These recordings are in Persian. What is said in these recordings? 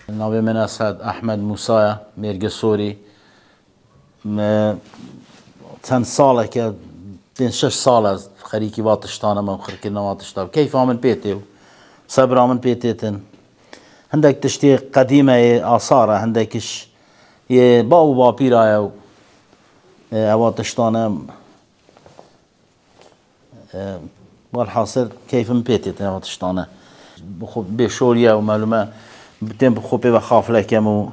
ناوی من اسد احمد موسی میرگ سوری چند ساله که بین 6 سال از خریکی واتشتانه من خرکرنا واتشتاب كيف آمن بيتي صبر آمن بيتيتن عندك تشتي قديمة آثار عندكش بابو بابيرا واتشتانه والحاصل كيف من بيتيتن واتشتانه بخوب بشوريا ومعلومة بتم بخوب بخاف لكم و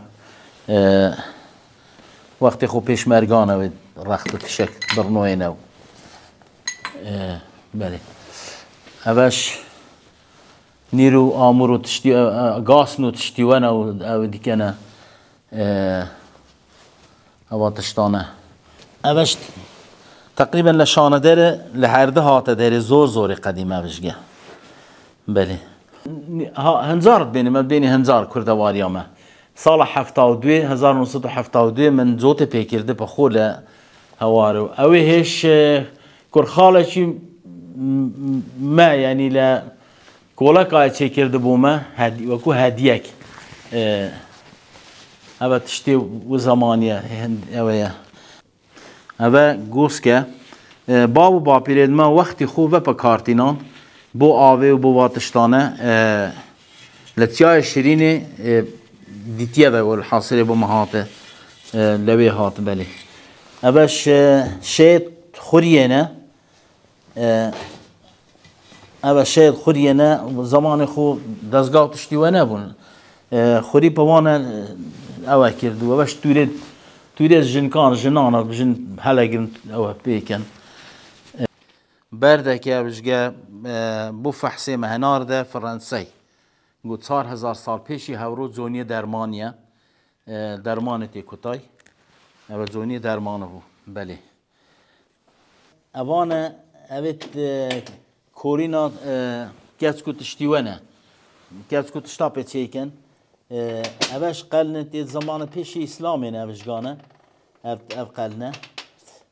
وقتی خوب پیشمرگانه و رخت تشک برنوینه و بله اوش نیرو آمورو تشتی گاسنو تشتیوانه و دیکنه اواتشتانه اوش تقریبا لشانه داره لحرده هاته داره زور قدیمه بشگه بله هنزارت بینی هنزار کردواریامه سال 1972 من زوت پیکرده بخوله هوارو اوهش کرخاله چی ما یعنی لا کولا کای چیکرده بومه هدی و کو هدیک اوه تشتی و زمانیه اوه گوش که بابو باپیرد ما وقتی خوبه پا کارتینان بو آوه و بو واتشتانه لتیای شیرینه دیتیه ده والحاصل بو مهاته لوی هات بله اوش شید خوریه اوش شید خوریه زمان خو دزگاه تشتیوه نبون خوری پوانه اوه کردو اوش تورید جنان بجن هلگرن اوه بیکن برده که بجگه بو فحصه مهنار ده فرانسی گو 4000 سال پیشی هورو زونی درمانیه درمان تی کتای او زونی درمانه بو بله اوانه اوید کورینا گذکو تشتیوانه گذکو تشتاپه چیکن اوش قلنه تی زمان پیشی اسلامی نه اوشگانه او قلنه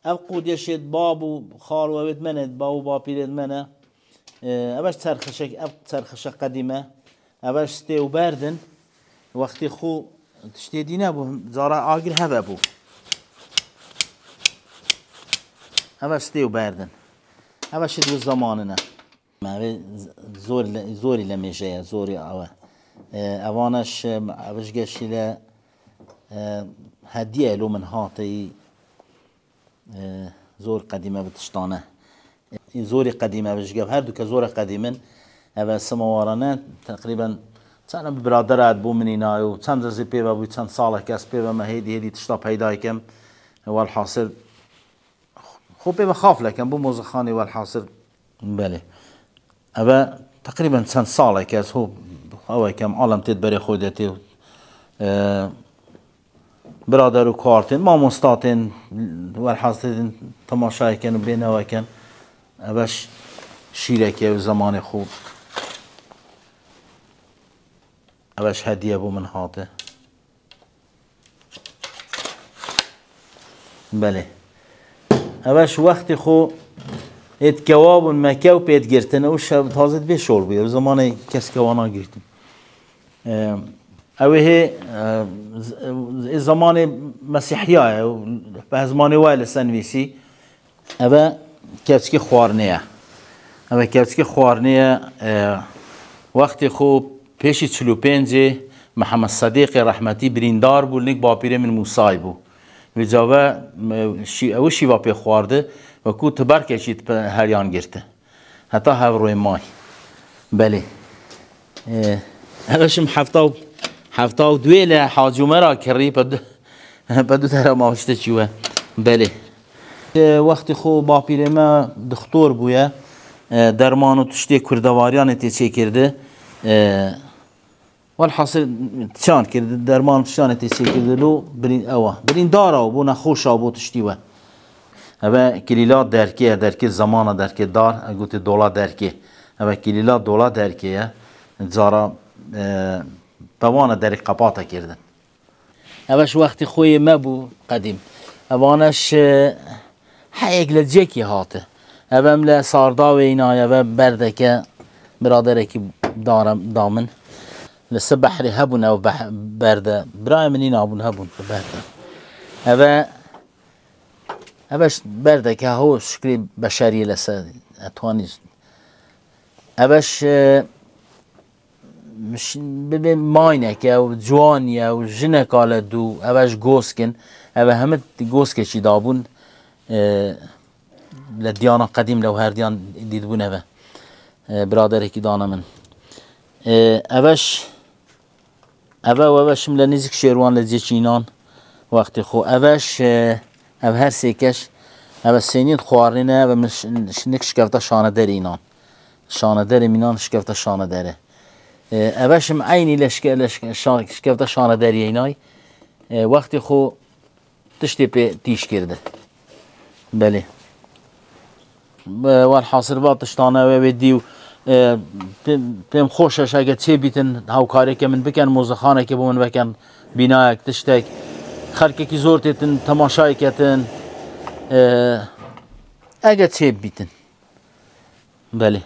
او قودیه شید بابو خالو اوید منه بابو باپیرد منه اوش ترخشک قدیمه اوش ستیو بردن وقتی خو تشتی دینه بو زارا آگر هوا بو اوش ستیو بردن اوش دو زمانه اوه زوری لمیشه زوری اوه اوانش اوش گشتی ل هدیه لو من هاتی زور قدیمه بتشتانه این زوری قدیمه بشگه هر دو که زور قدیمن اوه سموارانه تقریبا چند برادرات بو منینای و چند رزی پیوه بوی چند ساله کس پیوه ما هیدی تشتا پیدا کم والحاصل خوب پیوه خاف لکم بو موزخانی والحاصل بله اوه تقریبا چند ساله کس هو اوه کم عالم تید بری خودتی برادر و کارتین ما مستاتین والحاصل تماشای کن و بینوه کن اوش شیره که زمان خوب اوش هدیه بو من هاته بله اوش وقتی خو ات کواب و مکه و پید گرتن اوش تازه به شور بید زمان کس کوانا گرتن اوه زمان مسیحیه به زمان وایل سنویسی اوه کسکی خوارنیه اوه کسکی خوارنیه وقتی خوب پیشی 45 محمد صدیق رحمتی بریندار بود نیک باپیره من موسای بود و جاوه او شیوا پی خوارده و کو تبر کشید هریان گرته حتی هفروی مای بله اوشم هفته و دوی حاجومه را کری بدو تر ماشته چیوه بله وقتی خو باپیره ما دکتر بویه درمانو تشتی کردواریان تی چه کرده والحاصل تشان کرده درمان تشان تی چه کرده لو برین دارا و بو نخوش بو تشتیوه اوه کلیلا درکی زمان درکی دار اگوتی دولا درکی اوه کلیلا دولا درکیه زارا بوانه دری قباطه کردن اوش وقتی خوی ما بو قدیم اوانش حیق لجکی هاته اوام لساردا و اینای اوه برده که برادره که دامن لسه بحری هبون او برده برای منی نابون هبون برده اوش برده که هو شکلی بشری لسه اتوانیز اوش مش ببین ماینه که او جوانی او جنک آل دو اوش گوسکن او همه گوسکشی دابون لدیانا قدیم لو هر دیان دید بونه و برادر کی دانا من اوش مل نزیک شیروان لزی چینان وقتی خو اوش او هر سیکش او سینید خوارینه و مش نک شکفته شانه در اینان شانه در مینان شکفته شانه داره اوش عینی شکفته شانه در اینای وقتی خو تشتی پی تیش کرده بله والحاصل با تشتانه و بدیو پیم خوشش اگه چه بیتن هاوکاری که من بکن موزخانه که بومن بکن بینایک تشتک خلقی که زور تیتن تماشای کتن اگه چه بیتن بله